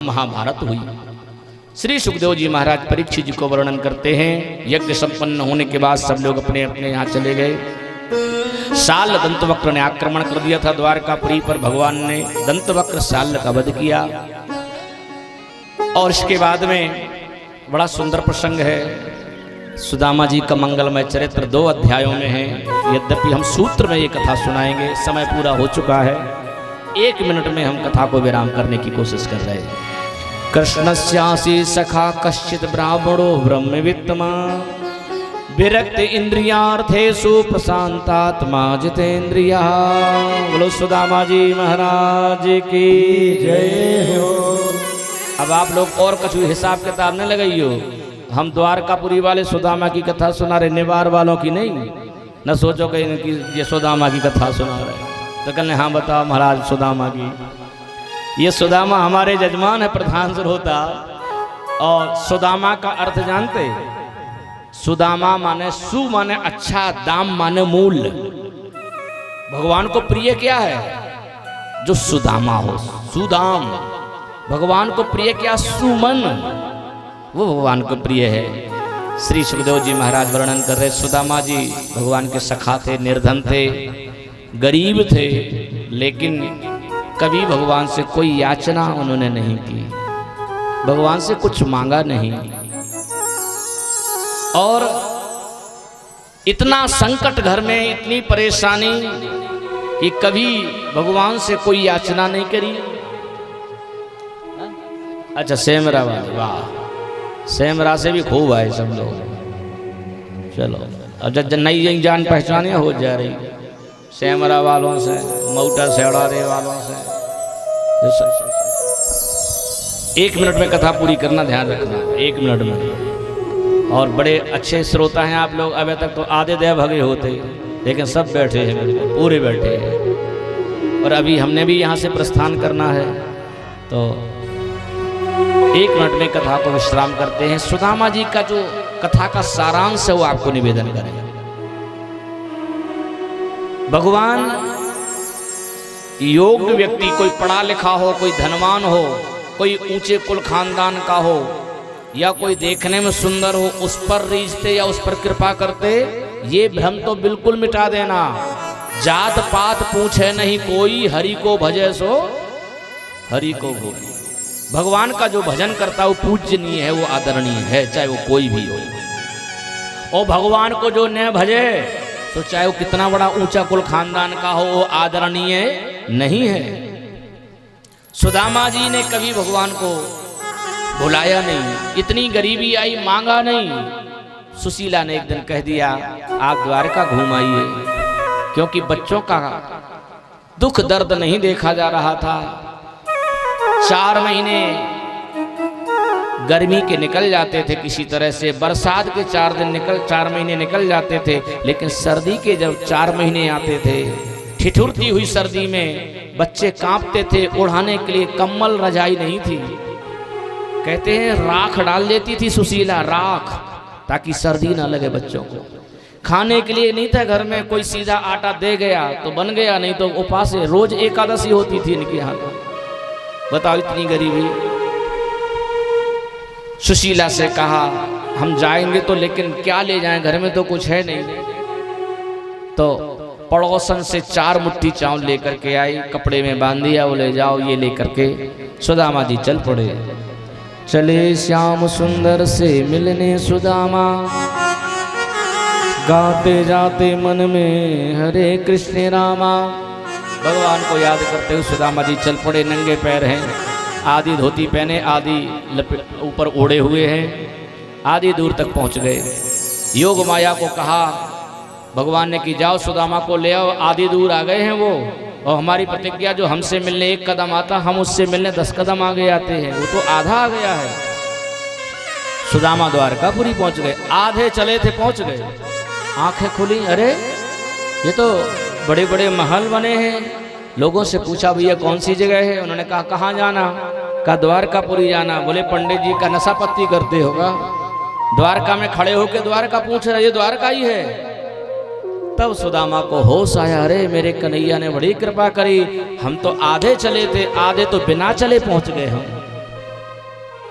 महाभारत हुई। श्री सुखदेव जी महाराज परीक्षित जी को वर्णन करते हैं। यज्ञ संपन्न होने के बाद सब लोग अपने अपने यहाँ चले गए। शाल्य दंतवक्र ने आक्रमण कर दिया था द्वारकापुरी पर। भगवान ने दंतवक्र शाल्य का वध किया। और इसके बाद में बड़ा सुंदर प्रसंग है। सुदामा जी का मंगलमय चरित्र 2 अध्यायों में है। यद्यपि हम सूत्र में ये कथा सुनाएंगे, समय पूरा हो चुका है। 1 मिनट में हम कथा को विराम करने की कोशिश कर रहे हैं। कृष्णस्यासि सखा कश्चित ब्राह्मणो ब्रह्मवित्तमा विरक्त इंद्रियार्थेषु प्रशांतात्मा जितेंद्रिया। बोलो सुदामा जी महाराज की जय हो। अब आप लोग और कुछ हिसाब किताब न लगाइयो। हम द्वारकापुरी वाले सुदामा की कथा सुना रहे, निवार वालों की नहीं। न सोचो कि ये सुदामा की कथा सुना रहे तो कहने हाँ बताओ महाराज सुदामा की। ये सुदामा हमारे जजमान है, प्रधान श्रोता। और सुदामा का अर्थ जानते? सुदामा माने सु माने अच्छा, दाम माने मूल। भगवान को प्रिय क्या है? जो सुदामा हो, सुदाम। भगवान को प्रिय क्या? सुमन। वो भगवान को प्रिय है। श्री सुखदेव जी महाराज वर्णन कर रहे। सुदामा जी भगवान के सखा थे, निर्धन थे, गरीब थे, लेकिन कभी भगवान से कोई याचना उन्होंने नहीं की, भगवान से कुछ मांगा नहीं। और इतना संकट घर में, इतनी परेशानी कि कभी भगवान से कोई याचना नहीं करी। अच्छा सेमरा वाले, वाह, सेमरा से भी खूब आए सब लोग। चलो अब जब नई जान पहचाने हो जा रही सेमरा वालों से, मऊटा सेड़ारे वालों से। 1 मिनट में कथा पूरी करना, ध्यान रखना, 1 मिनट में। और बड़े अच्छे श्रोता हैं आप लोग। अभी तक तो आधे दे भगे होते, लेकिन सब बैठे हैं, बिल्कुल पूरे बैठे हैं। और अभी हमने भी यहाँ से प्रस्थान करना है, तो 1 मिनट में कथा को विश्राम करते हैं। सुदामा जी का जो कथा का सारांश है वो आपको निवेदन करें। भगवान योग्य व्यक्ति, कोई पढ़ा लिखा हो, कोई धनवान हो, कोई ऊंचे कुल खानदान का हो, या कोई देखने में सुंदर हो, उस पर रीझते या उस पर कृपा करते, ये भ्रम तो बिल्कुल मिटा देना। जात पात पूछे नहीं कोई, हरि को भजे सो हरि को भोगी। भगवान का जो भजन करता है वो पूजनीय है, वो आदरणीय है, चाहे वो कोई भी हो। और भगवान को जो न भजे तो चाहे वो कितना बड़ा ऊंचा कुल खानदान का हो, वो आदरणीय नहीं है। सुदामा जी ने कभी भगवान को बुलाया नहीं, इतनी गरीबी आई, मांगा नहीं। सुशीला ने एक दिन कह दिया आप द्वारका घूम आइए, क्योंकि बच्चों का दुख दर्द नहीं देखा जा रहा था। 4 महीने गर्मी के निकल जाते थे किसी तरह से, बरसात के 4 महीने निकल जाते थे, लेकिन सर्दी के जब 4 महीने आते थे, ठिठुरती हुई सर्दी में बच्चे कांपते थे। ओढ़ाने के लिए कंबल रजाई नहीं थी। कहते हैं राख डाल देती थी सुशीला, राख, ताकि सर्दी ना लगे बच्चों को। खाने के लिए नहीं था घर में, कोई सीधा आटा दे गया तो बन गया, नहीं तो उपास। रोज एकादशी होती थी इनके यहाँ। बताओ इतनी गरीबी। सुशीला से कहा हम जाएंगे तो, लेकिन क्या ले जाएं, घर में तो कुछ है नहीं। तो पड़ोसन से 4 मुट्ठी चावल लेकर के आई, कपड़े में बांध दिया, वो ले जाओ। ये लेकर के सुदामा जी चल पड़े। चले श्याम सुंदर से मिलने सुदामा, गाते जाते मन में हरे कृष्ण रामा। भगवान को याद करते हुए सुदामा जी चल पड़े। नंगे पैर हैं, आधी धोती पहने, आधी ऊपर ओढ़े हुए हैं। आधी दूर तक पहुंच गए। योग माया को कहा भगवान ने कि जाओ सुदामा को ले आओ। आधी दूर आ गए हैं वो, और हमारी प्रतिज्ञा जो हमसे मिलने 1 कदम आता, हम उससे मिलने 10 कदम आगे आते हैं, वो तो आधा आ गया है। सुदामा द्वारकापुरी पहुंच गए। आधे चले थे, पहुंच गए। आंखें खुली, अरे ये तो बड़े बड़े महल बने हैं। लोगों से पूछा भैया कौन सी जगह है? उन्होंने कहा कहाँ जाना? कहा द्वारकापुरी जाना। बोले पंडित जी का नशा पत्ती करते होगा, द्वारका में खड़े होके द्वारका पूछ रहे, ये द्वारका ही है। तब सुदामा को होश आया, अरे मेरे कन्हैया ने बड़ी कृपा करी, हम तो आधे चले थे, आधे तो बिना चले पहुंच गए हम।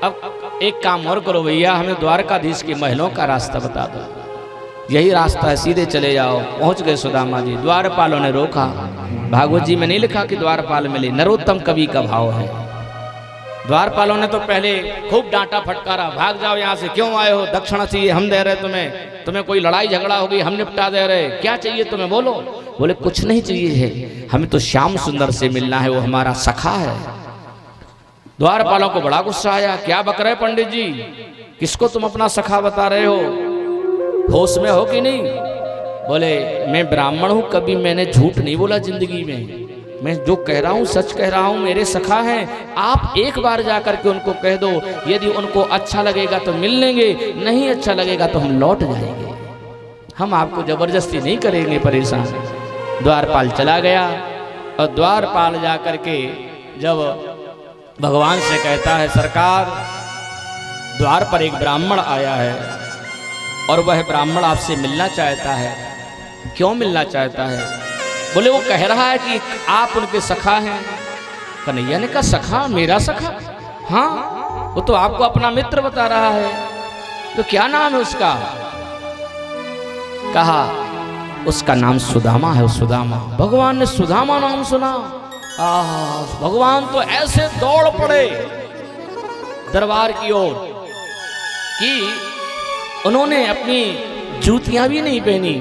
अब एक काम और करो भैया, हमें द्वारकाधीश के महलों का रास्ता बता दो। यही रास्ता है, सीधे चले जाओ। पहुंच गए सुदामा जी। द्वारपालों ने रोका। भागवत जी में नहीं लिखा कि द्वारपाल मिले, नरोत्तम कवि का भाव है। द्वारपालों ने तो पहले खूब डांटा फटकारा, भाग जाओ यहाँ से, क्यों आए हो, दक्षिणा चाहिए हम दे रहे तुम्हें, तुम्हें कोई लड़ाई झगड़ा होगी हम निपटा दे रहे, क्या चाहिए तुम्हें बोलो। बोले कुछ नहीं चाहिए है, हमें तो श्याम सुंदर से मिलना है, वो हमारा सखा है। द्वारपालों को बड़ा गुस्सा आया, क्या बक रहे पंडित जी, किसको तुम अपना सखा बता रहे हो, होश में हो कि नहीं। बोले मैं ब्राह्मण हूं, कभी मैंने झूठ नहीं बोला जिंदगी में, मैं जो कह रहा हूं सच कह रहा हूं, मेरे सखा हैं। आप एक बार जाकर के उनको कह दो, यदि उनको अच्छा लगेगा तो मिल लेंगे, नहीं अच्छा लगेगा तो हम लौट जाएंगे, हम आपको जबरदस्ती नहीं करेंगे परेशान। द्वारपाल चला गया और द्वारपाल जाकर के जब भगवान से कहता है, सरकार द्वार पर एक ब्राह्मण आया है और वह ब्राह्मण आपसे मिलना चाहता है। क्यों मिलना चाहता है। बोले वो कह रहा है कि आप उनके सखा हैं। कन्हैया ने कहा सखा, मेरा सखा, हाँ वो तो आपको अपना मित्र बता रहा है, तो क्या नाम है उसका। कहा उसका नाम सुदामा है। सुदामा, भगवान ने सुदामा नाम सुना, भगवान तो ऐसे दौड़ पड़े दरबार की ओर कि उन्होंने अपनी जूतियां भी नहीं पहनी,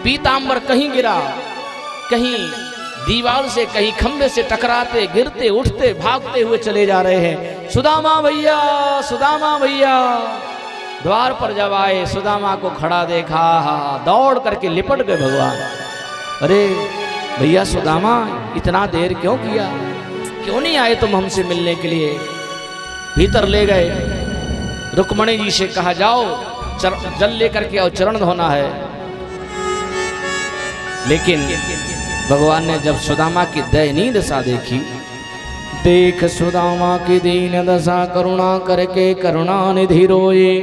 पीतांबर कहीं गिरा, कहीं दीवार से, कहीं खंबे से टकराते, गिरते, उठते, भागते हुए चले जा रहे हैं। सुदामा भैया, सुदामा भैया। द्वार पर जब आए, सुदामा को खड़ा देखा, दौड़ करके लिपट गए भगवान। अरे भैया सुदामा, इतना देर क्यों किया, क्यों नहीं आए तुम हमसे मिलने के लिए। भीतर ले गए, रुक्मणी जी से कहा जाओ जल लेकर के आओ, चरण धोना है। लेकिन भगवान ने जब सुदामा की दयनीय दशा देखी, देख सुदामा की दीन दशा, करुणा करके करुणा निधि रोए,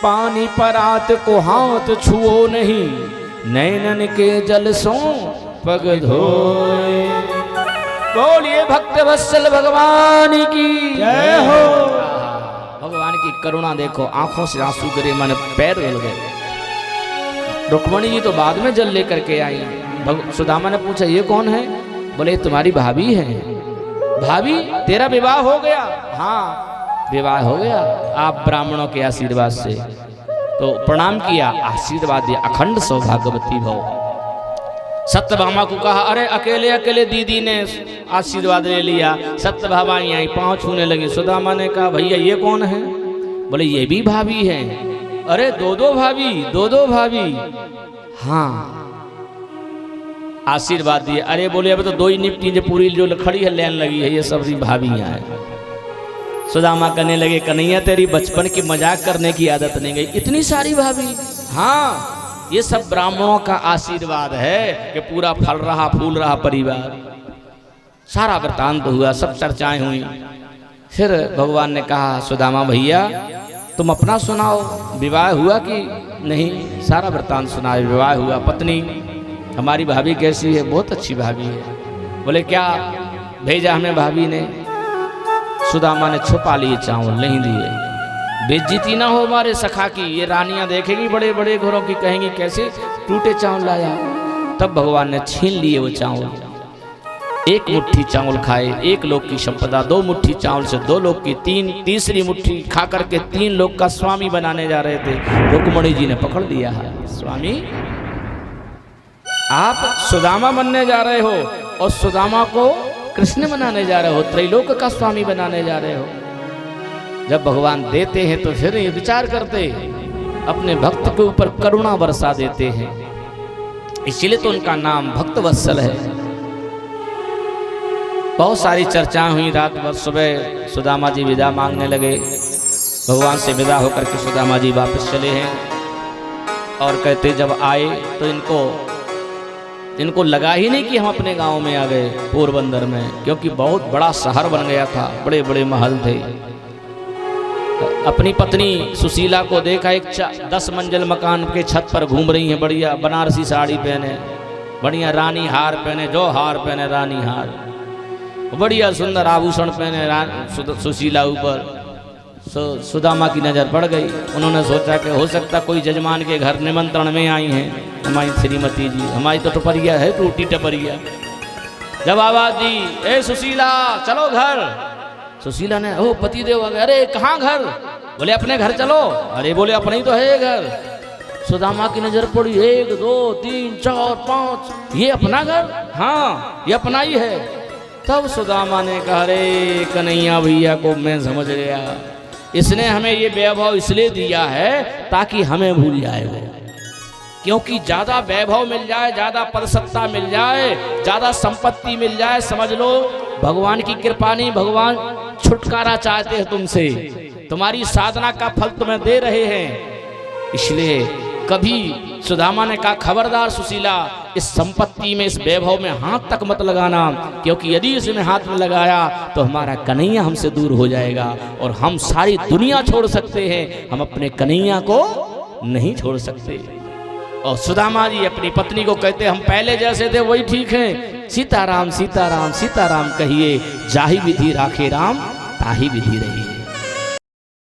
पानी परात को हाथ छुओ नहीं, नैनन के जल सो पग धोए। बोलिए भक्त वत्सल भगवान की जय हो। भगवान की करुणा देखो, आंखों से आंसू गिरे, माने पैर हिल गए। रुक्मणी जी तो बाद में जल लेकर के आई। सुदामा ने पूछा ये कौन है। बोले तुम्हारी भाभी है। भाभी, तेरा विवाह हो गया। हाँ विवाह हो गया, आप ब्राह्मणों के आशीर्वाद से। तो प्रणाम किया, आशीर्वाद दिया, अखंड सौभाग्यवती भव। सत्यभामा को कहा, अरे अकेले अकेले दीदी ने आशीर्वाद ले लिया। सत्यभामा आई, पांव छूने लगी। सुदामा ने कहा भैया ये कौन है। बोले ये भी भाभी है। अरे दो दो भाभी, दो दो भाभी। हाँ आशीर्वाद दिए। अरे बोले अब तो दो ही निपटी, जो पूरी जो खड़ी है लेन लगी है, ये सब भाभियां हैं। सुदामा कहने लगे कन्हैया तेरी बचपन की मजाक करने की आदत नहीं गई, इतनी सारी भाभी। हाँ ये सब ब्राह्मणों का आशीर्वाद है कि पूरा फल रहा फूल रहा परिवार। सारा वृतांत हुआ, सब चर्चाएं हुई। फिर भगवान ने कहा सुदामा भैया तुम अपना सुनाओ, विवाह हुआ कि नहीं। सारा वृतांत सुनाए, विवाह हुआ, पत्नी हमारी भाभी कैसी है। बहुत अच्छी भाभी है। बोले क्या भेजा हमें भाभी ने। सुदामा ने छुपा लिए चावल, नहीं दिए, बेइज्जती ना हो हमारे सखा की। ये रानियां देखेगी बड़े बड़े घरों की, कहेंगी कैसे टूटे चावल लाया। तब भगवान ने छीन लिए वो चावल। एक मुट्ठी चावल खाए, एक लोग की संपदा। दो मुट्ठी चावल से दो लोग की, तीसरी मुट्ठी खा करके 3 लोग का स्वामी बनाने जा रहे थे। रुक्मणी जी ने पकड़ लिया है, स्वामी आप सुदामा बनने जा रहे हो और सुदामा को कृष्ण बनाने जा रहे हो, त्रैलोक का स्वामी बनाने जा रहे हो। जब भगवान देते हैं तो फिर ये विचार करते, अपने भक्त के ऊपर करुणा बरसा देते हैं। इसीलिए तो उनका नाम भक्त वत्सल है। बहुत सारी चर्चाएं हुई रात भर। सुबह सुदामा जी विदा मांगने लगे। भगवान से विदा होकर के सुदामा जी वापस चले हैं और कहते जब आए तो इनको लगा ही नहीं कि हम अपने गांव में आ गए, पोरबंदर में, क्योंकि बहुत बड़ा शहर बन गया था, बड़े बड़े महल थे। अपनी पत्नी सुशीला को देखा, एक 10 मंजिल मकान के छत पर घूम रही हैं, बढ़िया बनारसी साड़ी पहने, बढ़िया रानी हार पहने, जो हार पहने रानी हार, बढ़िया सुंदर आभूषण पहने सुशीला ऊपर। सुदामा की नज़र पड़ गई। उन्होंने सोचा कि हो सकता कोई जजमान के घर निमंत्रण में आई हैं हमारी श्रीमती जी, हमारी तो टपरिया है, टूटी टपरिया। जब आवाज दी, ए सुशीला चलो घर। सुशीला ने, ओ पतिदेव, अरे कहाँ घर? बोले अपने घर चलो। अरे बोले अपने ही तो है घर। सुदामा की नजर पड़ी, 1 2 3 4 5, ये अपना घर? हाँ ये अपना ही है। तब सुदामा ने कहा, अरे कन्हैया भैया को मैं समझ गया, इसने हमें ये वैभव इसलिए दिया है ताकि हमें भूल जाए वो। क्योंकि ज्यादा वैभव मिल जाए, ज्यादा पदसत्ता मिल जाए, ज्यादा संपत्ति मिल जाए, समझ लो भगवान की कृपा नहीं, भगवान छुटकारा चाहते हैं तुमसे, तुम्हारी साधना का फल तुम्हें दे रहे हैं। इसलिए कभी सुदामा ने कहा, खबरदार सुशीला, इस संपत्ति में, इस वैभव में हाथ तक मत लगाना, क्योंकि यदि इसमें हाथ में लगाया तो हमारा कन्हैया हमसे दूर हो जाएगा और हम सारी दुनिया छोड़ सकते हैं, हम अपने कन्हैया को नहीं छोड़ सकते। और सुदामा जी अपनी पत्नी को कहते, हम पहले जैसे थे वही ठीक हैं, सीताराम सीताराम सीताराम कहिए, जाहि विधि राखे राम ताहि विधि रहिए।